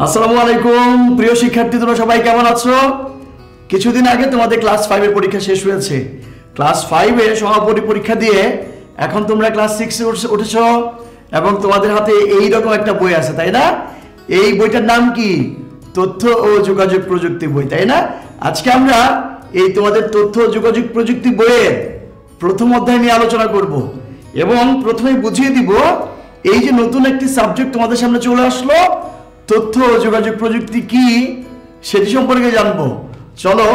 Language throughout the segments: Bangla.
আসসালামু আলাইকুম প্রিয় শিক্ষার্থী, তোমরা সবাই কেমন আছো? কিছুদিন আগে তোমাদের ক্লাস 5 এর পরীক্ষা শেষ হয়েছে। ক্লাস 5 এর সমাপনী পরীক্ষা দিয়ে এখন তোমরা ক্লাস 6 এ উঠেছো এবং তোমাদের হাতে এই রকম একটা বই আছে, তাই না? এই বইটার নাম কি? তথ্য ও যোগাযোগ প্রযুক্তি বই, তাই না? আজকে আমরা এই তোমাদের তথ্য ও যোগাযোগ প্রযুক্তি বইয়ের প্রথম অধ্যায় নিয়ে আলোচনা করব এবং প্রথমে বুঝিয়ে দিব এই যে নতুন একটি সাবজেক্ট তোমাদের সামনে চলে আসলো, তথ্য ও যোগাযোগ প্রযুক্তি কি সেটি সম্পর্কে জানবো। চলো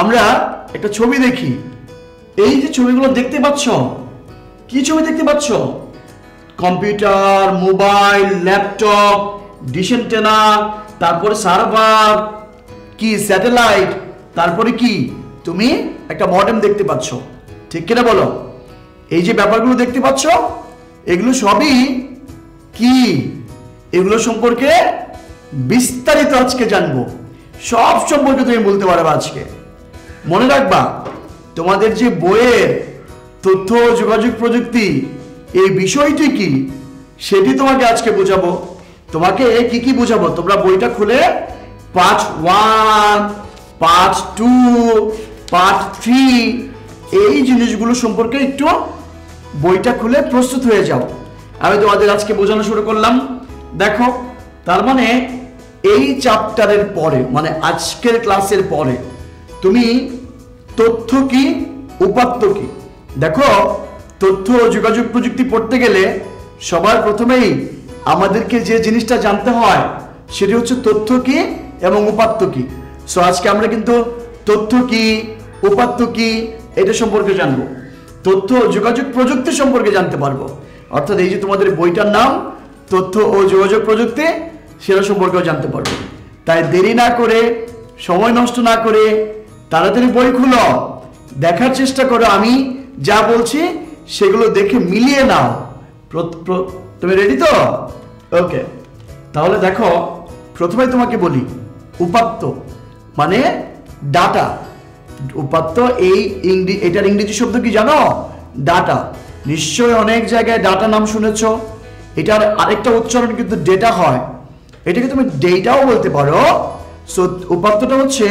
আমরা একটা ছবি দেখি। এই যে ছবিগুলো দেখতে পাচ্ছ, কি ছবি দেখতে পাচ্ছ? Computer, mobile, laptop, dish antenna, তারপরে সার্ভার, কি স্যাটেলাইট, তারপরে কি তুমি একটা মডেম দেখতে পাচ্ছ, ঠিক কিনা বলো? এই যে ব্যাপারগুলো দেখতে পাচ্ছ, এগুলো সবই কি? এগুলো সম্পর্কে বিস্তারিত আজকে জানবো। সব সম্পর্কে তুমি বলতে পারবে আজকে। মনে রাখবা, তোমাদের যে বইয়ের তথ্য ও যোগাযোগ প্রযুক্তি এই বিষয়টি কি সেটি তোমাকে আজকে বোঝাবো। তোমাকে কি কি বোঝাবো? তোমরা বইটা খুলে পার্ট 1, পার্ট 2, পার্ট 3 এই জিনিসগুলো সম্পর্কে একটু বইটা খুলে প্রস্তুত হয়ে যাও। আমি তোমাদের আজকে বোঝানো শুরু করলাম। দেখো, তার মানে এই চ্যাপ্টারের পরে, মানে আজকের ক্লাসের পরে তুমি তথ্য কি, উপাত্ত কি। দেখো, তথ্য ও যোগাযোগ প্রযুক্তি পড়তে গেলে সবার প্রথমেই আমাদেরকে যে জিনিসটা জানতে হয় সেটি হচ্ছে তথ্য কি এবং উপাত্ত কি। সো আজকে আমরা কিন্তু তথ্য কি, উপাত্ত কি এটা সম্পর্কে জানবো। তথ্য ও যোগাযোগ প্রযুক্তি সম্পর্কে জানতে পারবো। অর্থাৎ এই যে তোমাদের বইটার নাম তথ্য ও যোগাযোগ প্রযুক্তি, সেটা সম্পর্কেও জানতে পারবো। তাই দেরি না করে, সময় নষ্ট না করে তাড়াতাড়ি বই খুলো, দেখার চেষ্টা করো আমি যা বলছি সেগুলো দেখে মিলিয়ে নাও। তুমি রেডি তো? ওকে, তাহলে দেখো, প্রথমে তোমাকে বলি উপাত্ত মানে ডাটা। উপাত্ত এটার ইংরেজি শব্দ কি জানো? ডাটা। নিশ্চয়ই অনেক জায়গায় ডাটা নাম শুনেছ। এটার আরেকটা উচ্চারণ কিন্তু ডেটা হয়। এটাকে তুমি ডেটাও বলতে পারো। সো উপাত্তটা হচ্ছে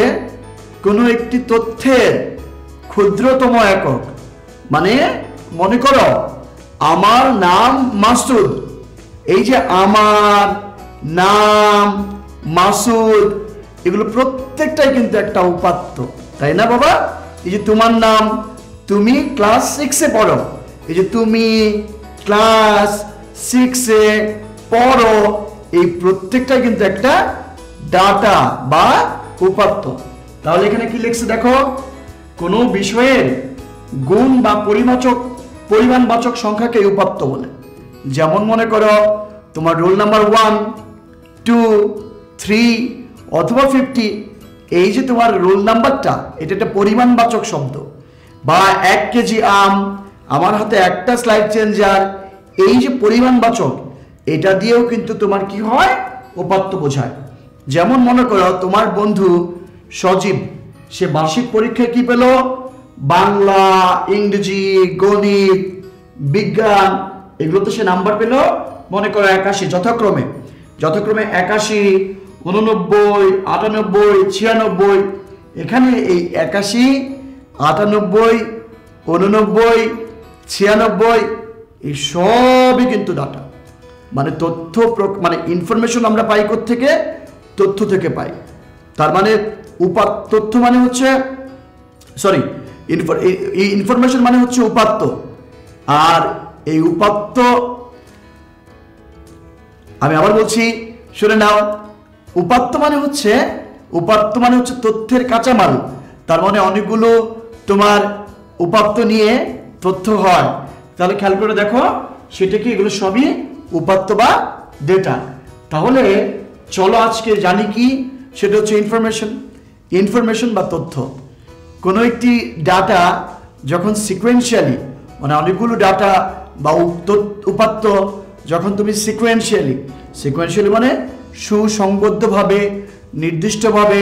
কোনো একটি তথ্যের ক্ষুদ্রতম একক। মানে মনে করো আমার নাম মাসুদ। এই যে আমার নাম মাসুদ, এগুলো প্রত্যেকটাই কিন্তু একটা উপাত্ত, তাই না বাবা? এই যে তোমার নাম, তুমি ক্লাস 6 এ পড়ো, এই যে তুমি ক্লাস 6 এ পড়ো, এই প্রত্যেকটাই কিন্তু একটা ডাটা বা উপাত্ত। তাহলে এখানে কি লিখছে দেখো, কোনো বিষয়ের গুণ বা পরিমাণবাচক সংখ্যাকে উপাত্ত বলে। যেমন মনে করো তোমার রোল নাম্বার 1, 2, 3 অথবা 50, এই যে তোমার রোল নাম্বারটা, এটা একটা পরিমাণবাচক শব্দ। বা 1 কেজি আম, আমার হাতে একটা স্লাইড চেঞ্জার, এই যে পরিমাণবাচক, এটা দিয়েও কিন্তু তোমার কি হয়? উপাত্ত বোঝায়। যেমন মনে করো তোমার বন্ধু সজীব, সে বার্ষিক পরীক্ষায় কি পেল? বাংলা, ইংরেজি, গণিত, বিজ্ঞান, এগুলোতে সে নাম্বার পেল মনে করো 81, যথাক্রমে 81, 89, 98, 96। এখানে এই 81, 98, 89, 96 এই সবই কিন্তু ডাটা। মানে তথ্য, মানে ইনফরমেশন আমরা পাই থেকে? তথ্য থেকে পাই। তার মানে তথ্য মানে হচ্ছে, সরি, ইনফরমেশন মানে হচ্ছে উপাত্ত। আর এই উপাত্ত, আমি আবার বলছি, শুনে নাও, উপাত্ত মানে হচ্ছে তথ্যের কাঁচামাল। তার মানে অনেকগুলো তোমার উপাত্ত নিয়ে তথ্য হয়। তাহলে খেয়াল করে দেখো, সেটা কি? এগুলো সবই উপাত্ত বা ডেটা। তাহলে চলো আজকে জানি কি, সেটা হচ্ছে ইনফরমেশন বা তথ্য। কোনো একটি ডাটা যখন সিকোয়েন্সিয়ালি, মানে অনেকগুলো ডাটা বা উপাত্ত যখন তুমি সিকোয়েন্সিয়ালি মানে সুসংবদ্ধভাবে, নির্দিষ্টভাবে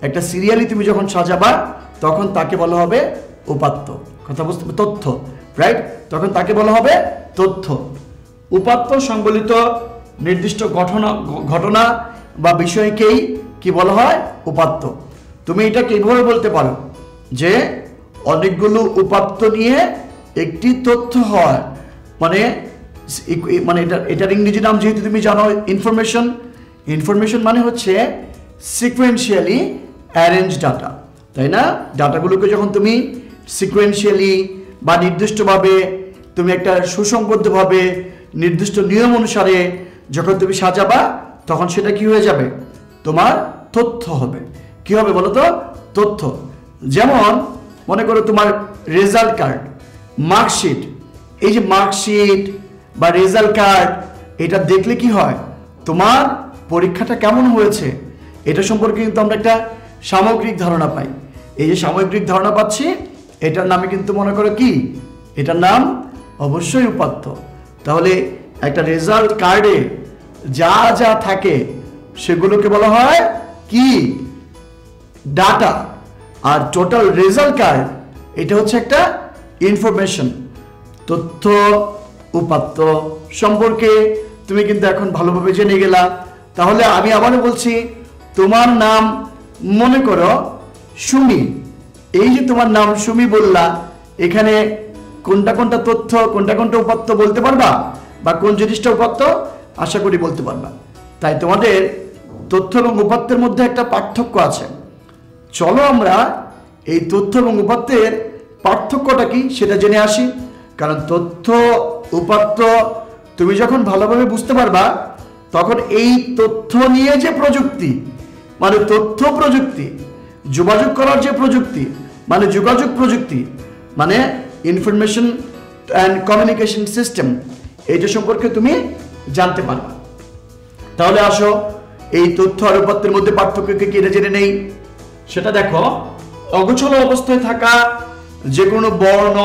একটা সিরিয়ালি তুমি যখন সাজাবা, তখন তাকে বলা হবে উপাত্ত। কথা বুঝতে, তথ্য, রাইট? তখন তাকে বলা হবে তথ্য। উপাত্ত সংবলিত নির্দিষ্ট ঘটনা বা বিষয়কেই কি বলা হয়? উপাত্ত। তুমি এটা কিভাবে বলতে পারো যে অনেকগুলো উপাত্ত নিয়ে একটি তথ্য হয়, মানে মানে এটার ইংরেজি নাম যেহেতু তুমি জানো ইনফরমেশন। ইনফরমেশন মানে হচ্ছে সিকোয়েন্সিয়ালি অ্যারেঞ্জ ডাটা, তাই না? ডাটাগুলোকে যখন তুমি সিকোয়েন্সিয়ালি বা নির্দিষ্টভাবে তুমি একটা সুসংবদ্ধভাবে নির্দিষ্ট নিয়ম অনুসারে যখন তুমি সাজাবা, তখন সেটা কি হয়ে যাবে? তোমার তথ্য হবে। কি হবে বলো তো? তথ্য। যেমন মনে করো তোমার রেজাল্ট কার্ড, মার্কশিট। এই যে মার্কশিট বা রেজাল্ট কার্ড, এটা দেখলে কি হয়? তোমার পরীক্ষাটা কেমন হয়েছে এটা সম্পর্কে কিন্তু আমরা একটা সামগ্রিক ধারণা পাই। এই যে সামগ্রিক ধারণা পাচ্ছি, এটার নামে কিন্তু মনে করো কি? এটার নাম অবশ্যই উপাত্ত। তাহলে একটা রেজাল্ট কার্ডে যা যা থাকে সেগুলোকে বলা হয় কি? ডাটা। আর টোটাল রেজাল্ট কার্ড এটা হচ্ছে একটা ইনফরমেশন। তথ্য উপাত্ত সম্পর্কে তুমি কিন্তু এখন ভালোভাবে জেনে গেলা। তাহলে আমি আবারও বলছি, তোমার নাম মনে করো সুমি। এই যে তোমার নাম সুমি বললা, এখানে কোনটা কোনটা তথ্য কোনটা কোনটা উপাত্ত বলতে পারবা? বা কোন জিনিসটা উপাত্ত? আশা করি বলতে পারবা। তাই তোমাদের তথ্য এবং উপাত্তের মধ্যে একটা পার্থক্য আছে। চলো আমরা এই তথ্য এবং উপাত্তের পার্থক্যটা কি সেটা জেনে আসি। কারণ তথ্য উপাত্ত তুমি যখন ভালোভাবে বুঝতে পারবা, তখন এই তথ্য নিয়ে যে প্রযুক্তি, মানে তথ্য প্রযুক্তি, যোগাযোগ করার যে প্রযুক্তি, মানে যোগাযোগ প্রযুক্তি, মানে ইনফরমেশন অ্যান্ড কমিউনিকেশন সিস্টেম, এইটা সম্পর্কে তুমি জানতে পারবা। তাহলে আসো এই তথ্য আর উপাত্তের মধ্যে পার্থক্যকে কি এটা জেনে নেই। সেটা দেখো, অগোছল অবস্থায় থাকা যে কোনো বর্ণ,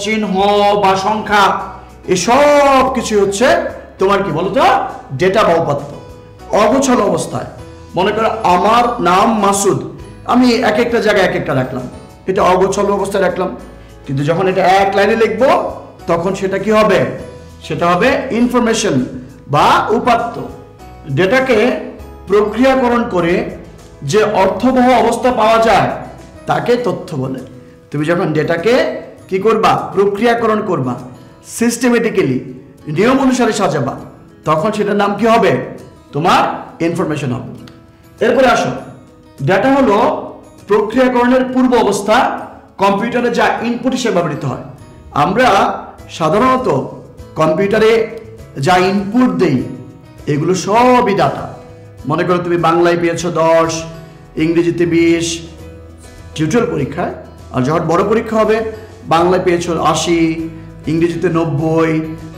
চিহ্ন বা সংখ্যা, এসব কিছু হচ্ছে তোমার কি বলতো? ডেটা বা উপাত্ত। অগোছল অবস্থায় মনে করো আমার নাম মাসুদ, আমি এক একটা জায়গায় এক একটা রাখলাম, এটা অগোছল অবস্থায় রাখলাম। কিন্তু যখন এটা এক লাইনে লিখবো, তখন সেটা কি হবে? সেটা হবে ইনফরমেশন বা উপাত্ত। ডেটাকে প্রক্রিয়াকরণ করে যে অর্থবহ অবস্থা পাওয়া যায় তাকে তথ্য বলে। তুমি যখন ডেটাকে কি করবা? প্রক্রিয়াকরণ করবা, সিস্টেমেটিক্যালি নিয়ম অনুসারে সাজাবা, তখন সেটার নাম কি হবে? তোমার ইনফরমেশন হবে। এরপরে আসো, ডেটা হলো প্রক্রিয়াকরণের পূর্ব অবস্থা, কম্পিউটারে যা ইনপুট হিসেবে ব্যবহৃত হয়। আমরা সাধারণত কম্পিউটারে যা ইনপুট দেই এগুলো সবই ডাটা। মনে করো তুমি বাংলায় পেয়েছো 10, ইংরেজিতে 20 টিউটোরিয়াল পরীক্ষায়, আর যখন বড় পরীক্ষা হবে বাংলায় পেয়েছো 80, ইংরেজিতে 90,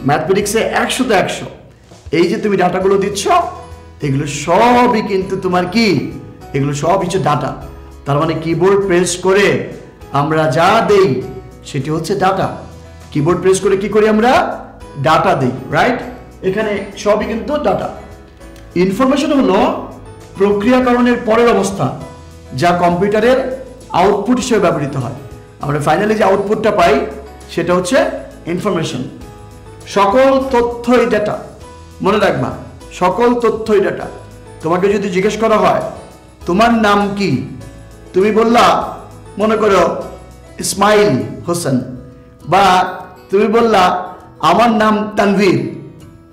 ম্যাথমেটিক্সে 100তে 100। এই যে তুমি ডাটাগুলো দিচ্ছ, এগুলো সবই কিন্তু তোমার কি? এগুলো সব হচ্ছে ডাটা। তার মানে কিবোর্ড প্রেস করে আমরা যা দেই সেটি হচ্ছে ডাটা। কিবোর্ড প্রেস করে কি করি আমরা? ডাটা দেই, রাইট? এখানে সবই কিন্তু ডাটা। ইনফরমেশন হলো প্রক্রিয়াকরণের পরের অবস্থা, যা কম্পিউটারের আউটপুট হিসেবে ব্যবহৃত হয়। আমরা ফাইনালি যে আউটপুটটা পাই সেটা হচ্ছে ইনফরমেশন। সকল তথ্যই ডাটা। মনে রাখবা, সকল তথ্যই ডাটা। তোমাকে যদি জিজ্ঞেস করা হয় তোমার নাম কি, তুমি বললা মনে করো ইসমাইল হোসেন, বা তুমি বললা আমার নাম তানভীর,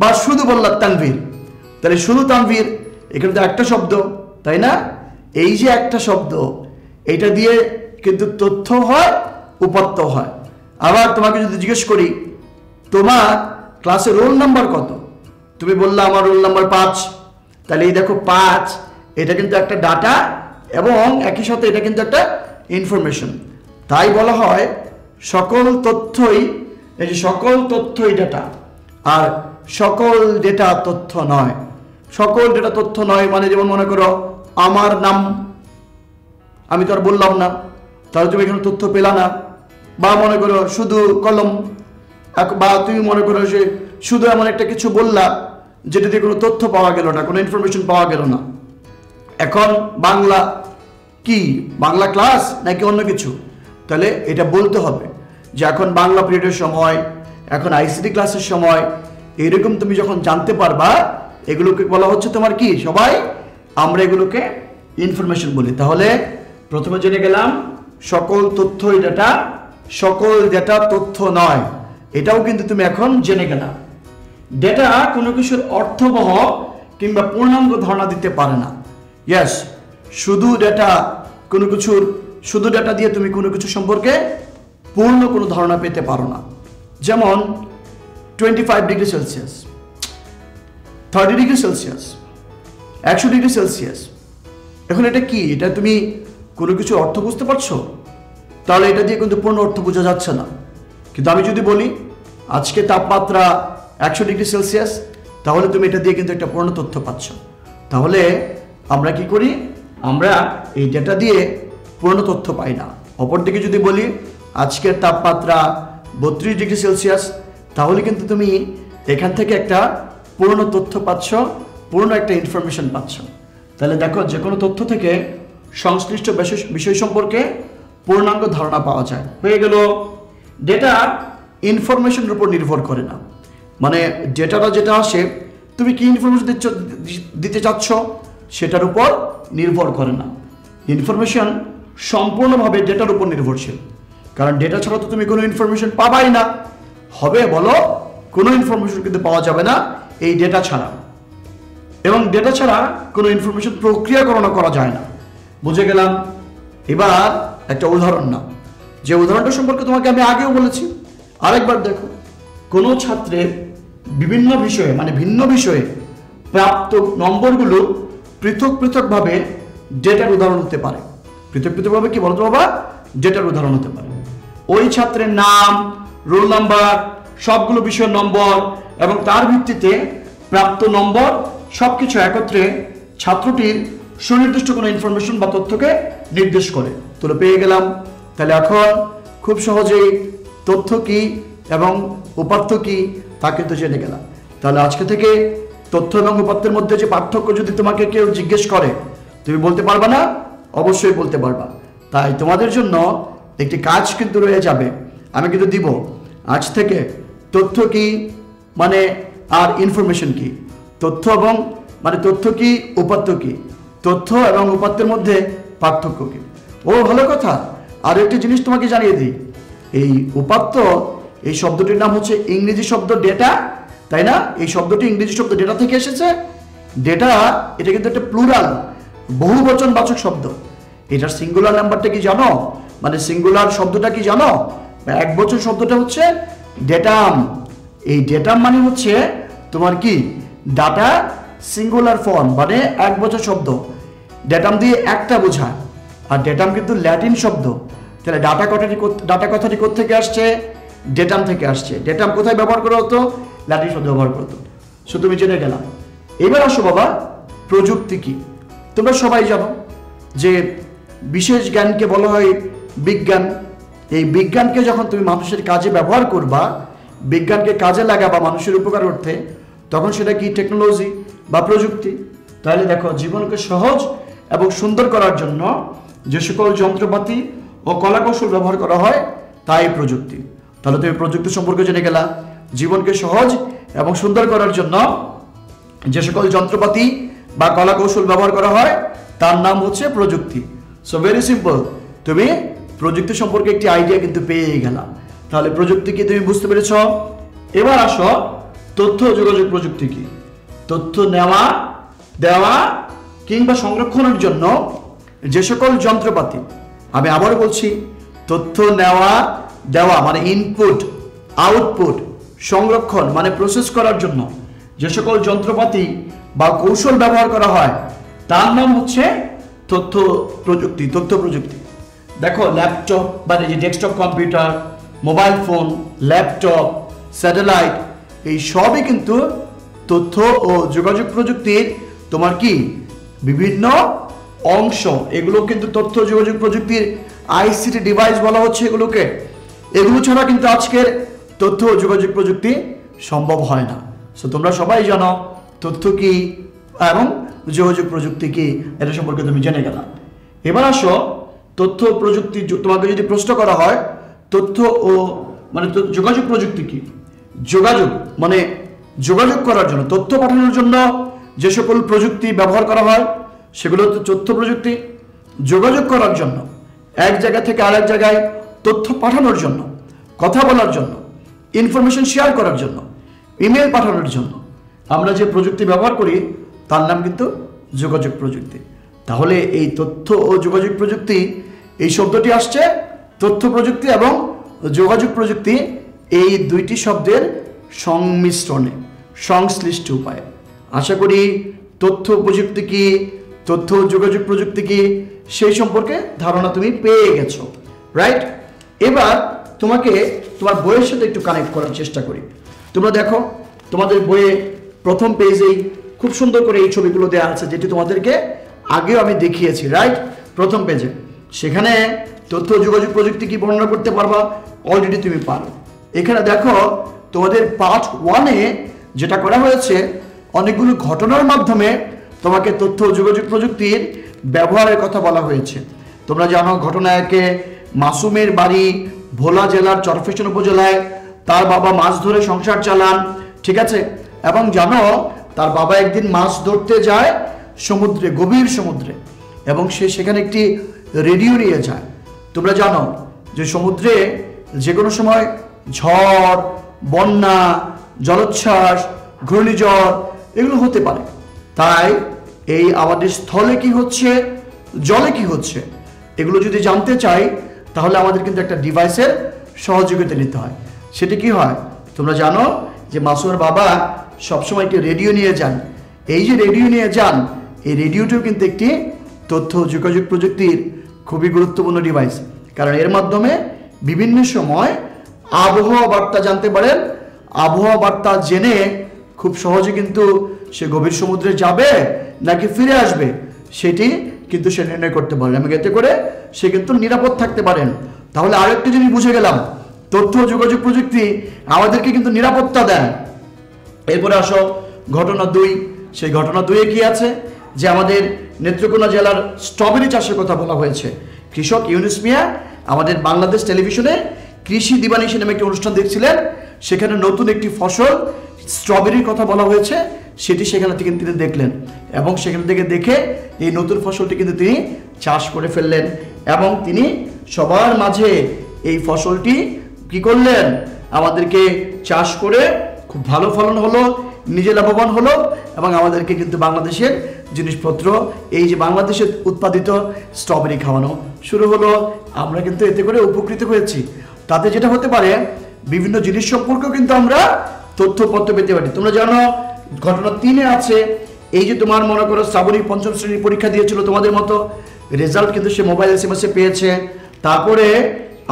বা শুধু বললা তানভীর, তাহলে শুধু তানভীর, এখানে তো একটা শব্দ, তাই না? এই যে একটা শব্দ, এটা দিয়ে কিন্তু তথ্য হয়, উপাত্ত হয়। আবার তোমাকে যদি জিজ্ঞেস করি তোমার ক্লাসে রোল নাম্বার কত, তুমি বললা আমার রোল নাম্বার 5, তাহলে এই দেখো 5, এটা কিন্তু একটা ডাটা এবং একই সাথে এটা কিন্তু একটা ইনফরমেশন। তাই বলা হয় সকল তথ্যই, এই যে সকল তথ্যই ডেটা, আর সকল ডেটা তথ্য নয়। সকল ডেটা তথ্য নয় মানে যেমন মনে করো আমার নাম আমি তো আর বললাম না, তাহলে তুমি এখানে তথ্য পেলা না। বা মনে করো শুধু কলম, বা তুমি মনে করো যে শুধু এমন একটা কিছু বললা যেটা দিয়ে কোনো তথ্য পাওয়া গেল না, কোনো ইনফরমেশন পাওয়া গেল না। এখন বাংলা কি, বাংলা ক্লাস নাকি অন্য কিছু, তাহলে এটা বলতে হবে যে এখন বাংলা পিরিয়ডের সময়, এখন আইসিটি ক্লাসের সময়, এরকম তুমি যখন জানতে পারবা, এগুলোকে বলা হচ্ছে তোমার কি, সবাই আমরা এগুলোকে ইনফরমেশন বলি। তাহলে প্রথমে জেনে গেলাম সকল তথ্যই ডেটা, সকল ডেটা তথ্য নয়, এটাও কিন্তু তুমি এখন জেনে গেলা। ডেটা কোনো কিছুর অর্থবহ কিংবা পূর্ণাঙ্গ ধারণা দিতে পারে না। ইয়েস, শুধু ডেটা শুধু ডেটা দিয়ে তুমি কোনো কিছু সম্পর্কে পূর্ণ কোনো ধারণা পেতে পারো না। যেমন 25 degree Celsius, 30 degree Celsius, 100 degree Celsius, এখন এটা কি? এটা তুমি কোনো কিছু অর্থ বুঝতে পারছো? তাহলে এটা দিয়ে কিন্তু পূর্ণ অর্থ বোঝা যাচ্ছে না। কিন্তু আমি যদি বলি আজকে তাপমাত্রা 100 ডিগ্রি সেলসিয়াস, তাহলে তুমি এটা দিয়ে কিন্তু একটা পূর্ণ তথ্য পাচ্ছ। তাহলে আমরা কি করি? আমরা এই ডেটা দিয়ে পূর্ণ তথ্য পাই না। অপরদিকে যদি বলি আজকের তাপমাত্রা 32 ডিগ্রি সেলসিয়াস, তাহলে কিন্তু তুমি এখান থেকে একটা পূর্ণ তথ্য পাচ্ছ, পূর্ণ একটা ইনফরমেশন পাচ্ছ। তাহলে দেখো, যে কোনো তথ্য থেকে সংশ্লিষ্ট বিষয় সম্পর্কে পূর্ণাঙ্গ ধারণা পাওয়া যায়। হয়ে গেল। ডেটা ইনফরমেশনের উপর নির্ভর করে না, মানে ডেটাটা যেটা আসে তুমি কি ইনফরমেশন দিতে চাচ্ছ সেটার উপর নির্ভর করে না। ইনফরমেশন সম্পূর্ণভাবে ডেটার উপর নির্ভরশীল, কারণ ডেটা ছাড়া তো তুমি কোনো ইনফরমেশন পাবাই না। হবে বলো? কোনো ইনফরমেশন কিন্তু পাওয়া যাবে না এই ডেটা ছাড়া, এবং ডেটা ছাড়া কোনো ইনফরমেশন প্রক্রিয়াকরণ করা যায় না। বুঝে গেলাম? এবার একটা উদাহরণ নাও, যে উদাহরণটা সম্পর্কে তোমাকে আমি আগেও বলেছি, আরেকবার দেখো। কোনো ছাত্রের বিভিন্ন বিষয়ে মানে ভিন্ন বিষয়ে প্রাপ্ত নম্বরগুলো পৃথক পৃথকভাবে ডেটার উদাহরণ হতে পারে। পৃথক পৃথকভাবে কি বলতো বাবা? ডেটার উদাহরণ হতে পারে। ওই ছাত্রের নাম, রোল নাম্বার, সবগুলো বিষয়ের নম্বর এবং তার ভিত্তিতে প্রাপ্ত নম্বর সবকিছু একত্রে ছাত্রটির সুনির্দিষ্ট কোনো ইনফরমেশন বা তথ্যকে নির্দেশ করে। তো পেয়ে গেলাম। তাহলে এখন খুব সহজেই তথ্য কি এবং উপাত্ত কি তা কিন্তু জেনে গেলাম। তাহলে আজকে থেকে তথ্য এবং উপাত্তের মধ্যে যে পার্থক্য যদি তোমাকে কেউ জিজ্ঞেস করে, তুমি বলতে পারবা না? অবশ্যই বলতে পারবা। তাই তোমাদের জন্য একটি কাজ কিন্তু রয়ে যাবে, আমি কিন্তু দিব। আজ থেকে তথ্য কি মানে আর ইনফরমেশন কি, তথ্য এবং মানে তথ্য কি, উপাত্ত কি, তথ্য এবং উপাত্তের মধ্যে পার্থক্য কি। ও ভালো কথা। আর একটি জিনিস তোমাকে জানিয়ে দিই, এই উপাত্ত এই শব্দটির নাম হচ্ছে ইংরেজি শব্দ ডেটা, তাই না? এই শব্দটি ইংরেজি শব্দ ডেটা থেকে এসেছে। ডেটা এটা কিন্তু একটা প্লুরাল, বহুবচনবাচক শব্দ। এটার সিঙ্গুলার নাম্বারটা কি জানো? মানে সিঙ্গুলার শব্দটা কি জানো? এক বচন শব্দটা হচ্ছে ডেটাম। এই ডেটাম মানে হচ্ছে তোমার কি ডাটা সিঙ্গুলার ফর্ম, মানে এক বচন শব্দ। ডেটাম দিয়ে একটা বোঝায়, আর ডেটাম কিন্তু ল্যাটিন শব্দ। তাহলে ডাটা কথাটি কোথা থেকে আসছে? ডেটাম থেকে আসছে। ডেটাম কোথায় ব্যবহার করা হতো? ল্যাটিন শব্দ ব্যবহার করা হতো। সো তুমি জেনে গেলাম। এবার আসো বাবা, প্রযুক্তি কি? তোমরা সবাই জানো যে বিশেষ জ্ঞানকে বলা হয় বিজ্ঞান। এই বিজ্ঞানকে যখন তুমি মানুষের কাজে ব্যবহার করবা, বিজ্ঞানকে কাজে লাগাবা মানুষের উপকার অর্থে, তখন সেটা কি? টেকনোলজি বা প্রযুক্তি। তাহলে দেখো, জীবনকে সহজ এবং সুন্দর করার জন্য যে সকল যন্ত্রপাতি ও কলাকৌশল ব্যবহার করা হয় তাই প্রযুক্তি। তাহলে তুমি প্রযুক্তি সম্পর্কে জেনে গেলা। জীবনকে সহজ এবং সুন্দর করার জন্য যে সকল যন্ত্রপাতি বা কলাকৌশল ব্যবহার করা হয় তার নাম হচ্ছে প্রযুক্তি। সো ভেরি সিম্পল, তুমি প্রযুক্তি সম্পর্কে একটি আইডিয়া কিন্তু পেয়ে গেলা। তাহলে প্রযুক্তি কি তুমি বুঝতে পেরেছ? এবার আসো, তথ্য ও যোগাযোগ প্রযুক্তি কি? তথ্য নেওয়া, দেওয়া কিংবা সংরক্ষণের জন্য যে সকল যন্ত্রপাতি, আমি আবারও বলছি, তথ্য নেওয়া দেওয়া মানে ইনপুট, আউটপুট, সংরক্ষণ মানে প্রসেস করার জন্য যে সকল যন্ত্রপাতি বা কৌশল ব্যবহার করা হয় তার নাম হচ্ছে তথ্য প্রযুক্তি। তথ্য প্রযুক্তি দেখো, ল্যাপটপ মানে যে desktop computer, mobile phone, laptop, satellite, এই সবই কিন্তু তথ্য ও যোগাযোগ প্রযুক্তির তোমার কি বিভিন্ন অংশ। এগুলো কিন্তু তথ্য যোগাযোগ প্রযুক্তির আইসিটি ডিভাইস বলা হচ্ছে এগুলোকে। এগুলো ছাড়া কিন্তু আজকের তথ্য ও যোগাযোগ প্রযুক্তি সম্ভব হয় না। সো তোমরা সবাই জানো তথ্য কি এবং যোগাযোগ প্রযুক্তি কি, এটা সম্পর্কে তুমি জেনে গেলা। এবার আসো, তথ্য প্রযুক্তি তোমাকে যদি প্রশ্ন করা হয় তথ্য ও মানে যোগাযোগ প্রযুক্তি কি? যোগাযোগ মানে যোগাযোগ করার জন্য, তথ্য পাঠানোর জন্য যে সকল প্রযুক্তি ব্যবহার করা হয় সেগুলো হচ্ছে তথ্য প্রযুক্তি, যোগাযোগ করার জন্য, এক জায়গা থেকে আরেক জায়গায় তথ্য পাঠানোর জন্য, কথা বলার জন্য, ইনফরমেশন শেয়ার করার জন্য, ইমেল পাঠানোর জন্য আমরা যে প্রযুক্তি ব্যবহার করি তার নাম কিন্তু যোগাযোগ প্রযুক্তি। তাহলে এই তথ্য ও যোগাযোগ প্রযুক্তি, এই শব্দটি আসছে তথ্য প্রযুক্তি এবং যোগাযোগ প্রযুক্তি এই দুইটি শব্দের সংমিশ্রণে, সংশ্লিষ্ট উপায়ে। আশা করি তথ্য প্রযুক্তি কি, তথ্য যোগাযোগ প্রযুক্তি কি সেই সম্পর্কে ধারণা তুমি পেয়ে গেছো, রাইট? এবার তোমাকে তোমার বইয়ের সাথে একটু কানেক্ট করার চেষ্টা করি। তোমরা দেখো তোমাদের বইয়ে প্রথম পেজেই খুব সুন্দর করে এই ছবিগুলো দেওয়া আছে, যেটি তোমাদেরকে আগেও আমি দেখিয়েছি, রাইট? প্রথম পেজে সেখানে তথ্য যোগাযোগ প্রযুক্তি কি বর্ণনা করতে পারবা, অলরেডি তুমি পারো। এখানে দেখো তোমাদের পার্ট 1-এ যেটা করা হয়েছে, অনেকগুলো ঘটনার মাধ্যমে তোমাকে তথ্য যোগাযোগ প্রযুক্তির ব্যবহারের কথা বলা হয়েছে। তোমরা জানো ঘটনা 1-এ মাসুমের বাড়ি ভোলা জেলার চরফ্যাশন উপজেলায়, তার বাবা মাছ ধরে সংসার চালান, ঠিক আছে? এবং জানো তার বাবা একদিন মাছ ধরতে যায় সমুদ্রে, গভীর সমুদ্রে, এবং সে সেখানে একটি রেডিও নিয়ে যায়। তোমরা জানো যে সমুদ্রে যে কোনো সময় ঝড়, বন্যা, জলোচ্ছ্বাস, ঘূর্ণিঝড় এগুলো হতে পারে। তাই এই আমাদের স্থলে কি হচ্ছে, জলে কি হচ্ছে, এগুলো যদি জানতে চাই তাহলে আমাদের কিন্তু একটা ডিভাইসের সহযোগিতা নিতে হয়। সেটি কি হয় তোমরা জানো যে মাসুমের বাবা সবসময় একটি রেডিও নিয়ে যান। এই যে রেডিও নিয়ে যান, এই রেডিওটিও কিন্তু একটি তথ্য যোগাযোগ প্রযুক্তির খুবই গুরুত্বপূর্ণ ডিভাইস, কারণ এর মাধ্যমে বিভিন্ন সময় আবহাওয়া বার্তা জানতে পারেন। আবহাওয়া বার্তা জেনে খুব সহজে কিন্তু সে গভীর সমুদ্রে যাবে নাকি ফিরে আসবে সেটি কিন্তু সে নির্ণয় করতে পারেন, এবং এতে করে সে কিন্তু নিরাপদ থাকতে পারেন। তাহলে আরেকটি জিনিস বুঝে গেলাম, তথ্য যোগাযোগ প্রযুক্তি আমাদেরকে কিন্তু নিরাপত্তা দেয়। এরপরে আসো ঘটনা 2। সেই ঘটনা 2-এ কি আছে, যে আমাদের নেত্রকোনা জেলার স্ট্রবেরি চাষের কথা বলা হয়েছে। কৃষক ইউনুস মিয়া আমাদের বাংলাদেশ টেলিভিশনে কৃষি দিবানিশি নামে একটি অনুষ্ঠান দেখছিলেন, সেখানে নতুন একটি ফসল স্ট্রবেরির কথা বলা হয়েছে, সেটি সেখানে থেকে তিনি দেখলেন, এবং সেখান থেকে দেখে এই নতুন ফসলটি কিন্তু তিনি চাষ করে ফেললেন, এবং তিনি সবার মাঝে এই ফসলটি কি করলেন, আমাদেরকে চাষ করে খুব ভালো ফলন হলো, নিজে লাভবান হলো, এবং আমাদেরকে কিন্তু বাংলাদেশের জিনিসপত্র, এই যে বাংলাদেশের উৎপাদিত স্ট্রবেরি খাওয়ানো শুরু হলো। আমরা কিন্তু এতে করে উপকৃত হয়েছি। তাতে যেটা হতে পারে, বিভিন্ন জিনিস সম্পর্কেও কিন্তু আমরা তথ্যপত্র পেতে পারি। তোমরা জানো ঘটনা 3-এ আছে, এই যে তোমার মনে করো শ্রাবণী 5ম শ্রেণীর পরীক্ষা দিয়েছিল তোমাদের মতো, রেজাল্ট কিন্তু সে মোবাইল SMS-এ পেয়েছে। তারপরে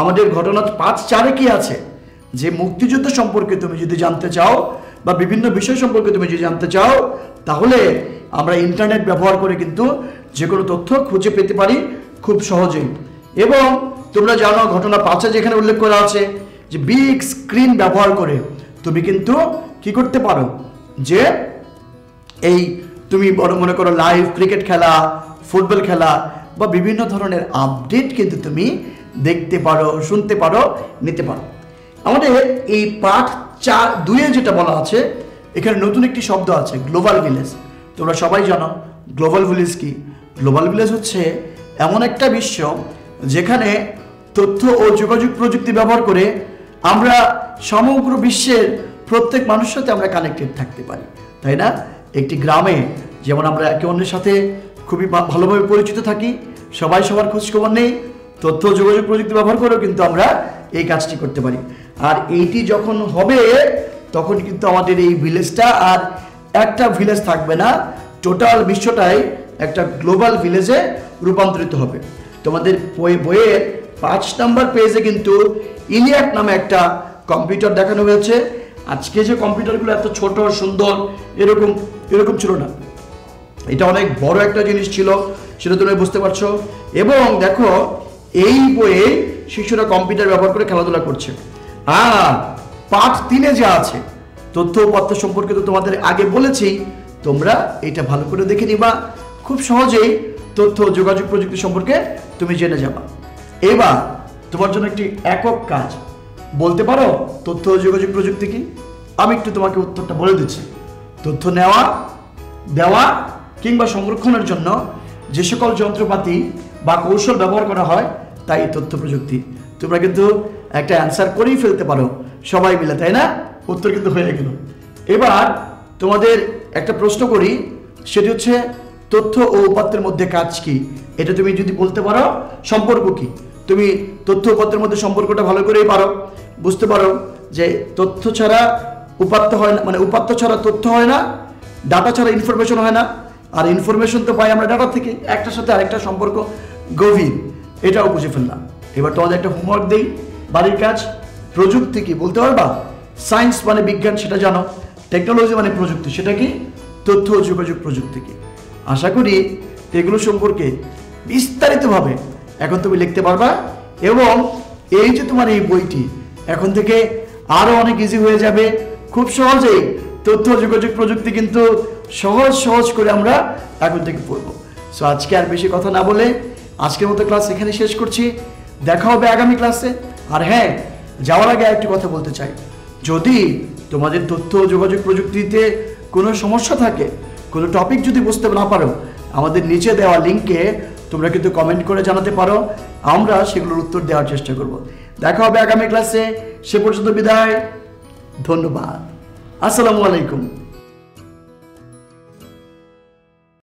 আমাদের ঘটনা 5-4-এ কি আছে, যে মুক্তিযুদ্ধ সম্পর্কে তুমি যদি জানতে চাও বা বিভিন্ন বিষয় সম্পর্কে তুমি যদি জানতে চাও, তাহলে আমরা ইন্টারনেট ব্যবহার করে কিন্তু যে কোনো তথ্য খুঁজে পেতে পারি খুব সহজেই। এবং তোমরা জানো ঘটনা 5-এ যেখানে উল্লেখ করা আছে যে বিগ স্ক্রিন ব্যবহার করে তুমি কিন্তু কি করতে পারো, যে এই তুমি মনে করো লাইভ ক্রিকেট খেলা, ফুটবল খেলা বা বিভিন্ন ধরনের আপডেট কিন্তু তুমি দেখতে পারো, শুনতে পারো, নিতে পারো। আমাদের এই পার্ট 2-এ যেটা বলা আছে, এখানে নতুন একটি শব্দ আছে, গ্লোবাল ভিলেজ। তোমরা সবাই জানো গ্লোবাল ভিলেজ কি। গ্লোবাল ভিলেজ হচ্ছে এমন একটা বিশ্ব যেখানে তথ্য ও যোগাযোগ প্রযুক্তি ব্যবহার করে আমরা সমগ্র বিশ্বের প্রত্যেক মানুষের সাথে আমরা কানেক্টেড থাকতে পারি, তাই না? একটি গ্রামে যেমন আমরা একে অন্যের সাথে খুবই ভালোভাবে পরিচিত থাকি, সবাই সবার খোঁজখবর নেই, তথ্য যোগাযোগ প্রযুক্তি ব্যবহার করেও কিন্তু আমরা এই কাজটি করতে পারি। আর এইটি যখন হবে তখন কিন্তু আমাদের এই ভিলেজটা আর একটা ভিলেজ থাকবে না, টোটাল বিশ্বটাই একটা গ্লোবাল ভিলেজে রূপান্তরিত হবে। তোমাদের বইয়ের 5 নম্বর পেজে কিন্তু ইলিয়াক নামে একটা কম্পিউটার দেখানো হয়েছে। আজকে যে কম্পিউটারগুলো এত ছোট সুন্দর এরকম ছিল না, এটা অনেক বড় একটা জিনিস ছিল, সেটা তুমি বুঝতে পারছো। এবং দেখো এই বইয়ে শিশুরা কম্পিউটার ব্যবহার করে খেলাধুলা করছে। আর পার্ট 3-এ যা আছে তথ্য উপাত্ত সম্পর্কে তো তোমাদের আগে বলেছি, তোমরা এটা ভালো করে দেখে নিবা, খুব সহজেই তথ্য যোগাযোগ প্রযুক্তি সম্পর্কে তুমি জেনে যাবা। এবার তোমার জন্য একটি একক কাজ, বলতে পারো তথ্য যোগাযোগ প্রযুক্তি কি? আমি একটু তোমাকে উত্তরটা বলে দিচ্ছি। তথ্য নেওয়া, দেওয়া কিংবা সংরক্ষণের জন্য যে সকল যন্ত্রপাতি বা কৌশল ব্যবহার করা হয় তাই তথ্য প্রযুক্তি। তোমরা কিন্তু একটা অ্যান্সার করেই ফেলতে পারো সবাই মিলে, তাই না? উত্তর কিন্তু হয়ে গেল। এবার তোমাদের একটা প্রশ্ন করি, সেটি হচ্ছে তথ্য ও উপাত্তের মধ্যে কাজ কি? এটা তুমি যদি বলতে পারো সম্পর্ক কি, তুমি তথ্য উপাত্তের মধ্যে সম্পর্কটা ভালো করেই পারো, বুঝতে পারো যে তথ্য ছাড়া উপাত্ত হয় না, মানে উপাত্ত ছাড়া তথ্য হয় না, ডাটা ছাড়া ইনফরমেশন হয় না, আর ইনফরমেশন তো পাই আমরা ডাটা থেকে। একটার সাথে আরেকটা সম্পর্ক গভীর, এটাও বুঝে ফেললাম। এবার তোমাদের একটা হোমওয়ার্ক দেই, বাড়ির কাজ। প্রযুক্তি কি বলতে পারবা? সায়েন্স মানে বিজ্ঞান, সেটা জানো। টেকনোলজি মানে প্রযুক্তি, সেটা কি? তথ্য ও যোগাযোগ প্রযুক্তি কি? আশা করি এগুলো সম্পর্কে বিস্তারিতভাবে এখন তুমি লিখতে পারবা, এবং এই যে তোমার এই বইটি এখন থেকে আরো অনেক ইজি হয়ে যাবে। খুব সহজেই তথ্য ও যোগাযোগ প্রযুক্তি কিন্তু সহজ করে আমরা এখন থেকে পড়বো। সো আজকে আর বেশি কথা না বলে আজকের মতো ক্লাস এখানে শেষ করছি। দেখা হবে আগামী ক্লাসে। আর হ্যাঁ, যাওয়ার আগে একটি কথা বলতে চাই, যদি তোমাদের তথ্য ও যোগাযোগ প্রযুক্তিতে কোনো সমস্যা থাকে, কোনো টপিক যদি বুঝতে না পারো, আমাদের নিচে দেওয়া লিঙ্কে তোমরা কিন্তু কমেন্ট করে জানাতে পারো, আমরা সেগুলোর উত্তর দেওয়ার চেষ্টা করব। দেখা হবে আগামী ক্লাসে। সে পর্যন্ত বিদায়, ধন্যবাদ, আসসালামু আলাইকুম।